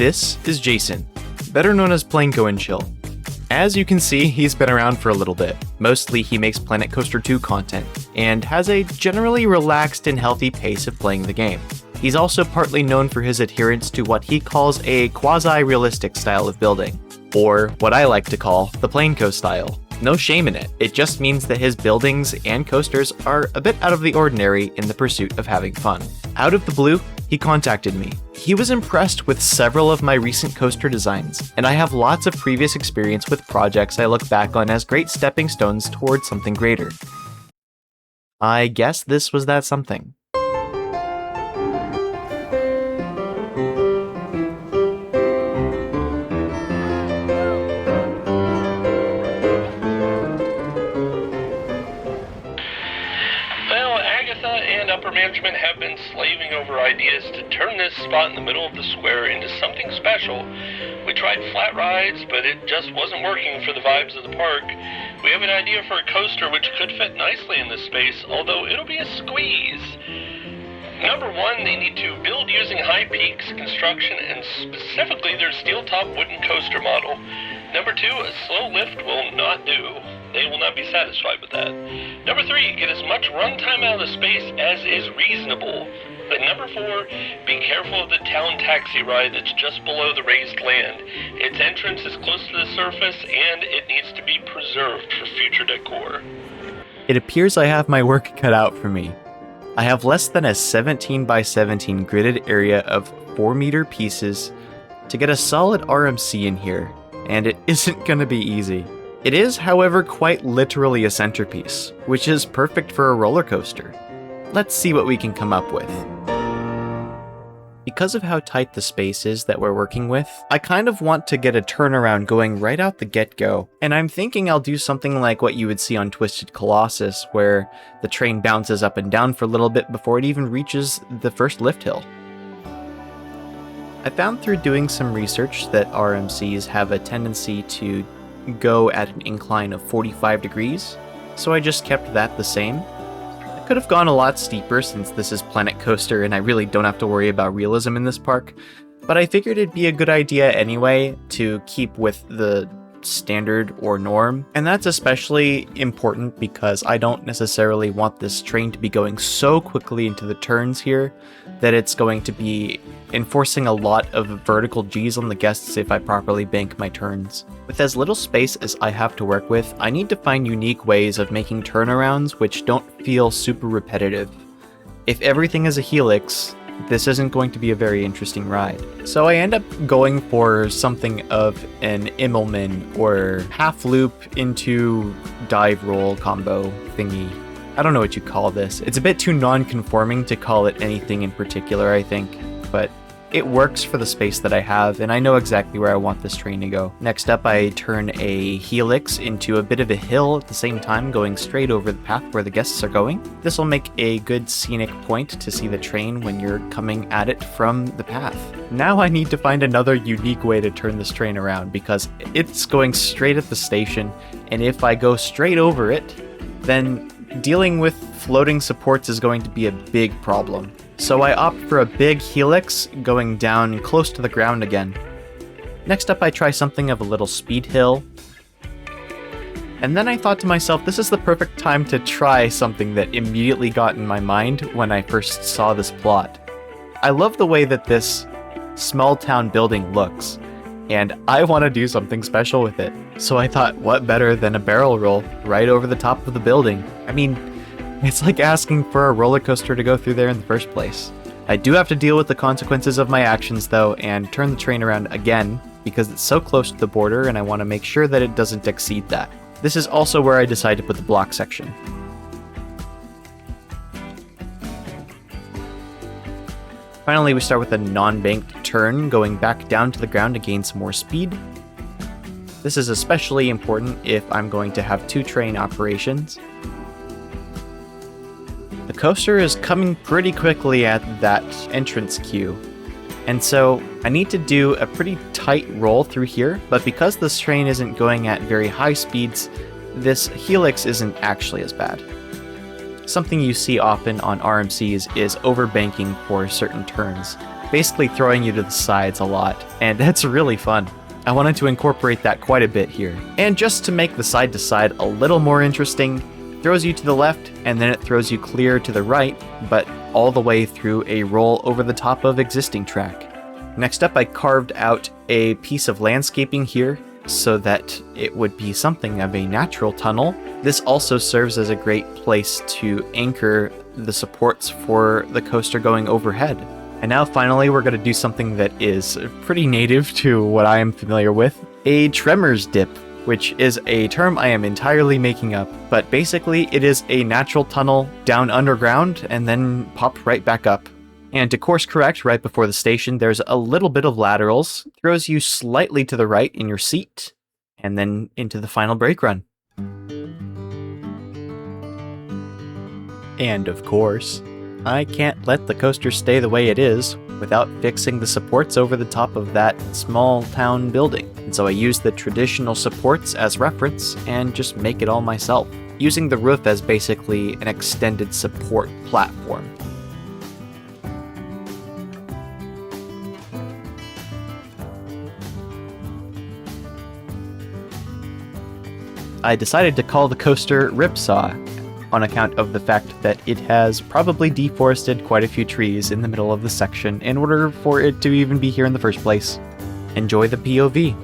This is Jason, better known as Plain Go and Chill. As you can see, he's been around for a little bit. Mostly he makes Planet Coaster 2 content, and has a generally relaxed and healthy pace of playing the game. He's also partly known for his adherence to what he calls a quasi-realistic style of building, or what I like to call the Plainco style. No shame in it, it just means that his buildings and coasters are a bit out of the ordinary in the pursuit of having fun. Out of the blue, he contacted me. He was impressed with several of my recent coaster designs, and I have lots of previous experience with projects I look back on as great stepping stones towards something greater. I guess this was that something. Management have been slaving over ideas to turn this spot in the middle of the square into something special. We tried flat rides, but it just wasn't working for the vibes of the park. We have an idea for a coaster which could fit nicely in this space, although it'll be a squeeze. Number one, they need to build using High Peaks construction and specifically their steel top wooden coaster model. Number two, a slow lift will not do. They will not be satisfied with that. Number three, get as much runtime out of the space as is reasonable. But number four, be careful of the town taxi ride that's just below the raised land. Its entrance is close to the surface and it needs to be preserved for future decor. It appears I have my work cut out for me. I have less than a 17 by 17 gridded area of 4-meter pieces to get a solid RMC in here, and it isn't gonna be easy. It is, however, quite literally a centerpiece, which is perfect for a roller coaster. Let's see what we can come up with. Because of how tight the space is that we're working with, I kind of want to get a turnaround going right out the get-go, and I'm thinking I'll do something like what you would see on Twisted Colossus, where the train bounces up and down for a little bit before it even reaches the first lift hill. I found through doing some research that RMCs have a tendency to go at an incline of 45 degrees, so I just kept that the same. I could have gone a lot steeper since this is Planet Coaster and I really don't have to worry about realism in this park, but I figured it'd be a good idea anyway to keep with the standard or norm, and that's especially important because I don't necessarily want this train to be going so quickly into the turns here that it's going to be enforcing a lot of vertical G's on the guests if I properly bank my turns. With as little space as I have to work with, I need to find unique ways of making turnarounds which don't feel super repetitive. If everything is a helix, this isn't going to be a very interesting ride. So I end up going for something of an Immelman or half loop into dive roll combo thingy. I don't know what you call this. It's a bit too non-conforming to call it anything in particular, I think, but it works for the space that I have, and I know exactly where I want this train to go. Next up, I turn a helix into a bit of a hill at the same time, going straight over the path where the guests are going. This will make a good scenic point to see the train when you're coming at it from the path. Now I need to find another unique way to turn this train around, because it's going straight at the station, and if I go straight over it, then dealing with floating supports is going to be a big problem. So I opt for a big helix going down close to the ground again. Next up I try something of a little speed hill. And then I thought to myself, this is the perfect time to try something that immediately got in my mind when I first saw this plot. I love the way that this small town building looks, and I want to do something special with it. So I thought, what better than a barrel roll right over the top of the building? I mean, it's like asking for a roller coaster to go through there in the first place. I do have to deal with the consequences of my actions though, and turn the train around again, because it's so close to the border and I want to make sure that it doesn't exceed that. This is also where I decide to put the block section. Finally, we start with a non-banked turn, going back down to the ground to gain some more speed. This is especially important if I'm going to have 2 train operations. The coaster is coming pretty quickly at that entrance queue, and so I need to do a pretty tight roll through here, but because this train isn't going at very high speeds, this helix isn't actually as bad. Something you see often on RMCs is overbanking for certain turns. basically throwing you to the sides a lot, and that's really fun. I wanted to incorporate that quite a bit here. And just to make the side-to-side a little more interesting, it throws you to the left, and then it throws you clear to the right, but all the way through a roll over the top of existing track. Next up, I carved out a piece of landscaping here so that it would be something of a natural tunnel. This also serves as a great place to anchor the supports for the coaster going overhead. And now finally we're going to do something that is pretty native to what I am familiar with, a tremors dip, which is a term I am entirely making up, but basically it is a natural tunnel down underground and then pop right back up. And to course correct right before the station, there's a little bit of laterals, throws you slightly to the right in your seat, and then into the final brake run. And of course, I can't let the coaster stay the way it is without fixing the supports over the top of that small town building. And so I use the traditional supports as reference and just make it all myself, using the roof as basically an extended support platform. I decided to call the coaster Ripsaw on account of the fact that it has probably deforested quite a few trees in the middle of the section in order for it to even be here in the first place. Enjoy the POV.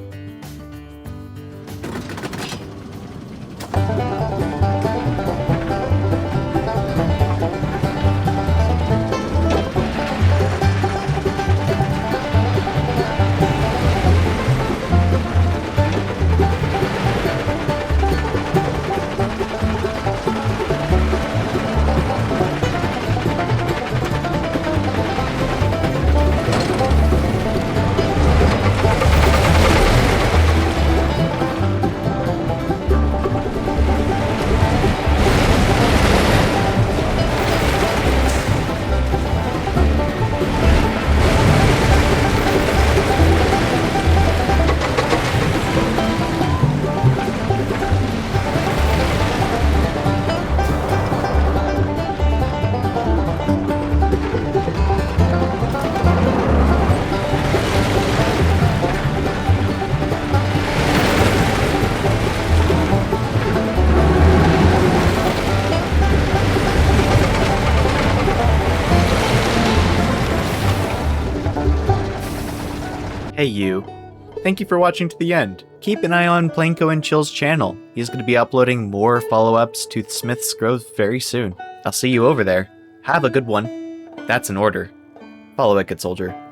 Hey you. Thank you for watching to the end. Keep an eye on Planko and Chill's channel. He's going to be uploading more follow-ups to Smith's Grove very soon. I'll see you over there. Have a good one. That's an order. Follow it, good soldier.